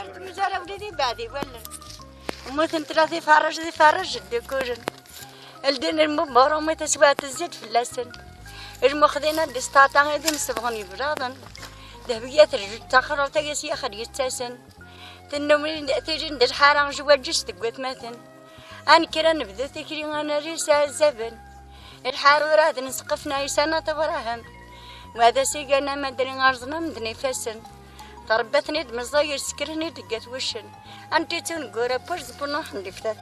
فرد مزارع ولدي بعدي ولا ومثل ثلاثي فرج الدكوجن الدين المبارو ما تسوى تزيد في اللسن المخذين الاستاطان هذي مسبغني براضن ذهبيات رجل تاخر تجسي أخر يتسن تنومين تيجي ندير حارة جوا جسد قوت مثلا أنا كرا نبذ تكري أنا ريسا الزبن الحارة راد نسقفنا يسانا تبراهم وهذا سيقنا ما دري غارزنا مدني فسن تربتني دمزاير سكرني دقت وشن أنتي تنقورا برز بنوح ندفتت